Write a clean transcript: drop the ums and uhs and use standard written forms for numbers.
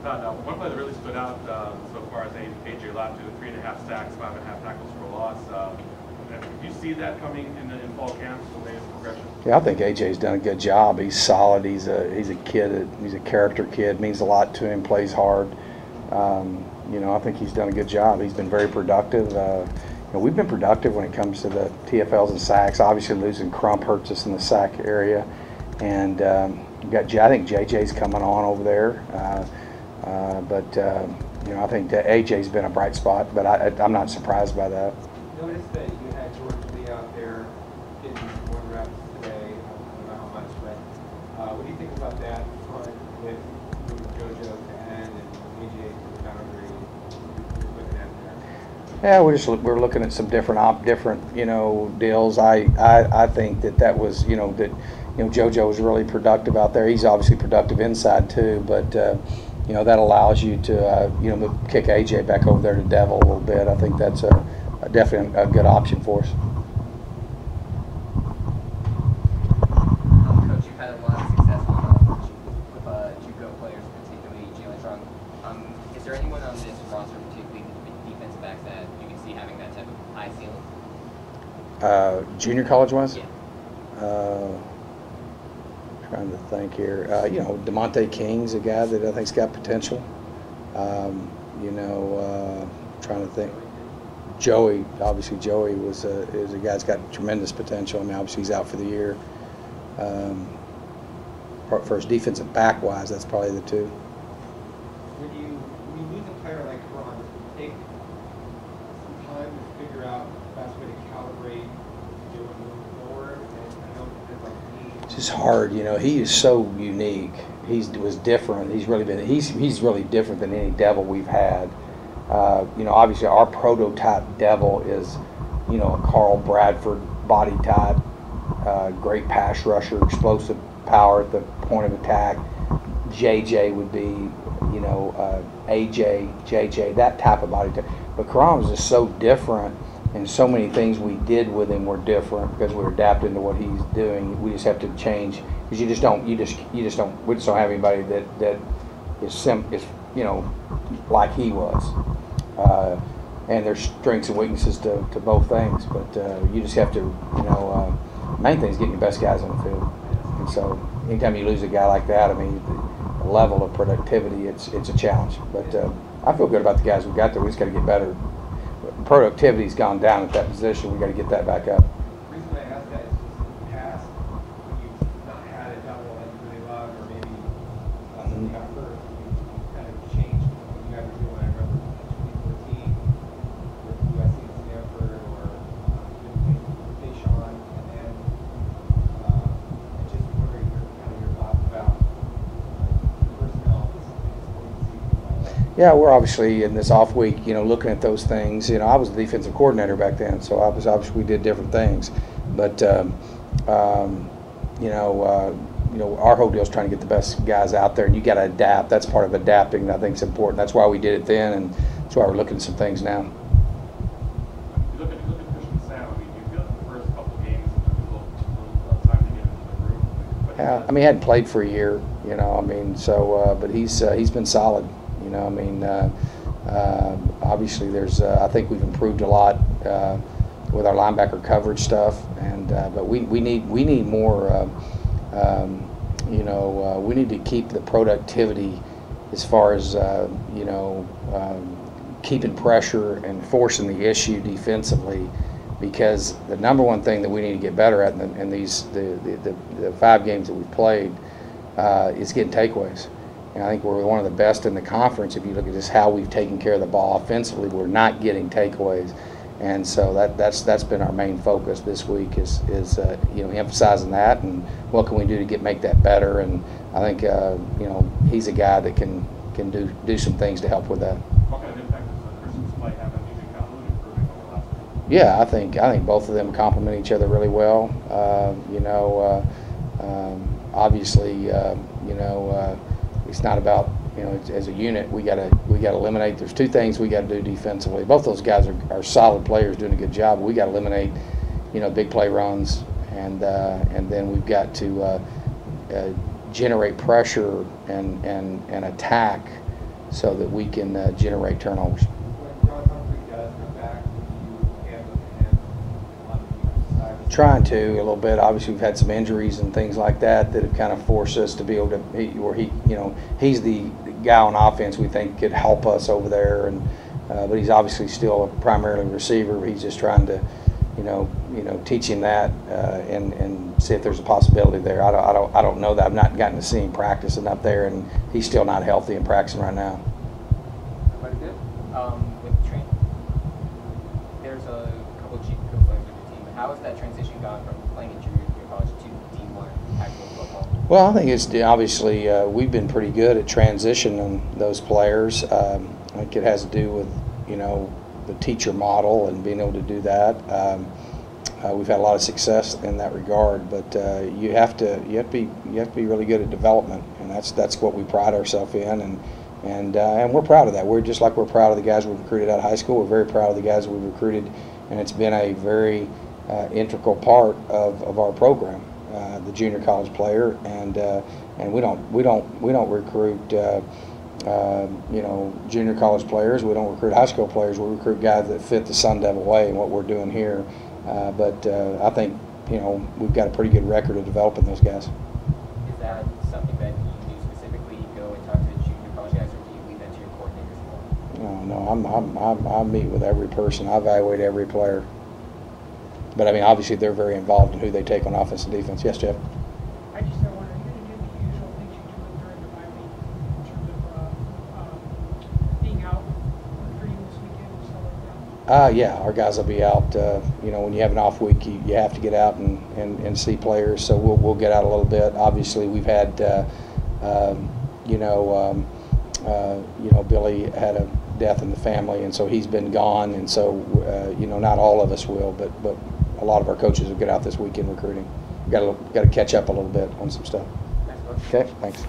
Todd, one play that really stood out so far is A.J. Lott to 3.5 sacks, 5.5 tackles for loss. Do you see that coming in fall camp, the way it's progression? Yeah, I think A.J.'s done a good job. He's solid. He's a kid. He's a character kid. Means a lot to him. Plays hard. I think he's done a good job. He's been very productive. We've been productive when it comes to the TFLs and sacks. Obviously, losing Crump hurts us in the sack area, and I think JJ's coming on over there. I think that AJ's been a bright spot, but I'm not surprised by that. Noticed that you had George Lee out there getting more reps today. I don't know how much, but what do you think about that front with JoJo to end and AJ to the boundary? You're looking at there. Yeah, we're looking at some different deals. I think that was JoJo was really productive out there. He's obviously productive inside too, but that allows you to kick AJ back over there to Devil a little bit. I think that's definitely a good option for us. Coach, you've had a lot of success with JUCO players, particularly Jalen Strong. Is there anyone on this roster, particularly defensive backs, that you can see having that type of high ceiling? Junior college ones? Yeah. Trying to think here. DeMonte King's a guy that I think's got potential. Trying to think. Joey, obviously Joey is a guy that's got tremendous potential. I mean, obviously he's out for the year. For his defensive back wise, that's probably the two. When you lose a player like Ron, does it take some time to figure out the best way to calibrate to do it moving forward? And I know it's like It's just hard, he is so unique. He was different. He's really different than any Devil we've had. Obviously our prototype Devil is, a Carl Bradford body type, great pass rusher, explosive power at the point of attack. JJ would be, AJ, JJ, that type of body type. But Karam is just so different, and so many things we did with him were different because we're adapting to what he's doing. We just have to change because we just don't have anybody that is like he was. And there's strengths and weaknesses to both things, but you just have to, main thing is getting the best guys on the field. And so anytime you lose a guy like that, I mean, the level of productivity, it's a challenge. But I feel good about the guys we've got there. We just got to get better. Productivity's gone down at that position. We got to get that back up. The reason I ask that is just in the past, when you've not had a Devil that you really love, or maybe something got hurt, you kind of changed what you guys were doing. I remember in 2014 with USC and Stanford, or even with Deshaun, and then just wondering your thoughts about personnel this season. Yeah, we're obviously in this off week, looking at those things. I was the defensive coordinator back then, so obviously we did different things. But our whole deal is trying to get the best guys out there, and you got to adapt. That's part of adapting. That I think is important. That's why we did it then, and that's why we're looking at some things now. You look at Christian Sam. I mean, do you feel the first couple of games took a little time to get into the groove? Yeah, I mean, he hadn't played for a year, but he's been solid. Obviously there's I think we've improved a lot with our linebacker coverage stuff, and but we need more. We need to keep the productivity as far as keeping pressure and forcing the issue defensively, because the number one thing that we need to get better at in the 5 games that we've played is getting takeaways. And I think we're one of the best in the conference. If you look at just how we've taken care of the ball offensively, we're not getting takeaways, and so that's been our main focus this week is emphasizing that and what can we do to make that better. And I think he's a guy that can do some things to help with that. What kind of impact does Christian's play have on using Calhoun improving over the last week? Yeah, I think both of them complement each other really well. Obviously, it's not about, as a unit, we got to eliminate. There's 2 things we got to do defensively. Both those guys are solid players doing a good job. We got to eliminate, big play runs, and then we've got to generate pressure and attack so that we can generate turnovers. When John Humphrey does come back, will you handle him on the side? Trying to a little bit. Obviously, we've had some injuries and things like that that have kind of forced us to be able to, he's the guy on offense we think could help us over there, and but he's obviously still a primarily receiver. He's just trying to, teach him that and see if there's a possibility there. I don't know that. I've not gotten to see him practicing up there, and he's still not healthy and practicing right now. Quite good. With training, there's a couple of Chico players with your team. How has that transition gone from playing in junior college to D1 actual football? Well, I think it's obviously we've been pretty good at transitioning those players. I think it has to do with the teacher model and being able to do that. We've had a lot of success in that regard, but you have to be really good at development, and that's what we pride ourselves in, and we're proud of that. We're just like we're proud of the guys we've recruited out of high school. We're very proud of the guys we've recruited, and it's been a very integral part of our program, the junior college player, and we don't recruit junior college players. We don't recruit high school players. We recruit guys that fit the Sun Devil way and what we're doing here. But I think we've got a pretty good record of developing those guys. Is that something that you do specifically? You go and talk to junior college guys, or do you leave that to your coordinators? No, I meet with every person. I evaluate every player. But I mean, obviously, they're very involved in who they take on offense and defense. Yes, Jeff. I just wonder, are you going to do the usual things you do during the bye week in terms of being out recruiting this weekend and stuff like that? Yeah, our guys will be out. When you have an off week, you have to get out and see players. So we'll get out a little bit. Obviously, we've had, Billy had a death in the family, and so he's been gone. And so, not all of us will, but a lot of our coaches will get out this weekend recruiting. Got to catch up a little bit on some stuff. Thanks, Coach. Okay, thanks.